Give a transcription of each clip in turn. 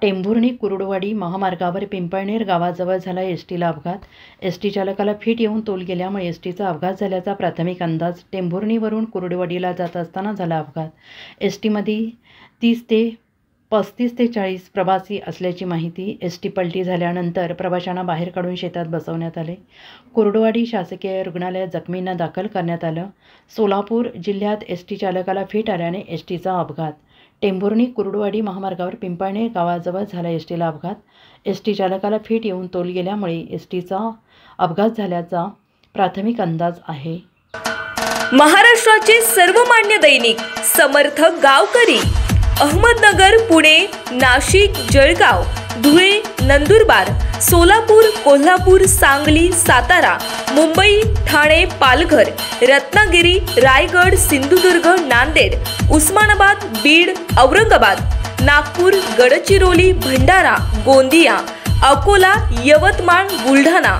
टेंभुर्णी कुर्डुवाडी महामार्गावर पिंपळनेर गावाजवळ झाला एसटीला अपघात। एसटी चालकाला फिट येऊन तोल गेल्यामुळे एसटीचा अपघात झाल्याचा प्राथमिक अंदाज। टेंभुर्णीवरून कुर्डुवाडीला जात असताना झाला अपघात। एसटीमध्ये 35 ते 40 प्रवासी असल्याची माहिती। एसटी पलटी झाल्यानंतर प्रवाशांना बाहेर काढून शेतात बसवण्यात आले। कुर्डुवाडी शासकीय रुग्णालयात जखमींना दाखल करण्यात आलं। सोलापूर जिल्ह्यात एसटी चालकाला फिट आल्याने एसटीचा अपघात। टेंभुर्णी कुर्डुवाडी महामार्गावर पिंपळनेर गावाजवळ झाला एसटीला अपघात। एसटी चालकाला फिट येऊन तोल गेल्यामुळे एसटीचा अपघात झाल्याचा प्राथमिक अंदाज आहे। महाराष्ट्राचे सर्वमान्य दैनिक समर्थ गावकरी अहमदनगर, पुणे, नाशिक, जळगाव, धुळे, नंदुरबार, सोलापूर, कोल्हापूर, सांगली, सातारा, मुंबई, ठाणे, पालघर, रत्नागिरी, रायगड, सिंधुदुर्ग, नांदेड, उस्मानाबाद, बीड, औरंगाबाद, नागपूर, गडचिरोली, भंडारा, गोंदिया, अकोला, यवतमाळ, बुलढाणा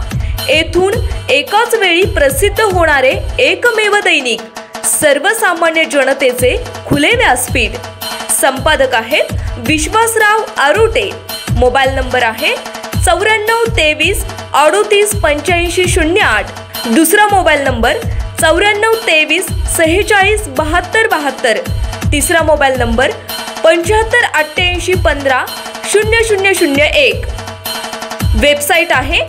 येथून एकाच वेळी प्रसिद्ध होणारे एकमेव दैनिक सर्वसामान्य जनतेचे खुले व्यासपीठ। संपादक आहेत विश्वासराव आरोटे। मोबाईल नंबर आहे 9423 38 85 08। दुसरा मोबाईल नंबर 9423 46 72 72। तिसरा मोबाईल नंबर 75 88 15 0001। वेबसाईट आहे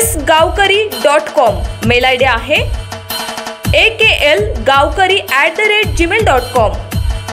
sgavkari.com। मेल आयडी आहे aklgavkari@gmail.com।